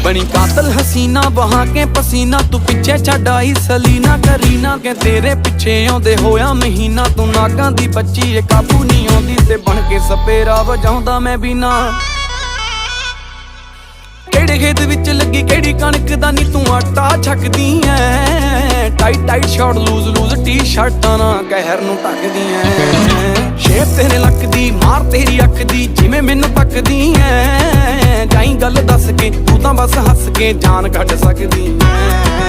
बनी कातल हसीना बहा के पसीना, तू पिछे छड्ड आई सलीना करीना के तेरे पिछे आउंदे होया महीना। तू नागां दी बच्ची ए काबू नहीं आउंदी ते बन के सपेरा वजाउंदा मैं भी ना। केड़े खेत विच लगी केड़ी कणक दा नी तू आटा छकदी ऐ। Tight tight short loose loose टी शर्टां ना कहर नूं ढकदी ऐ। शेप तेरे लक दी मार तेरी अख दी जिवें मैनूं तकदी ऐ। जाई गल दस के तू तां बस हस के जान कढ सकदी ऐ।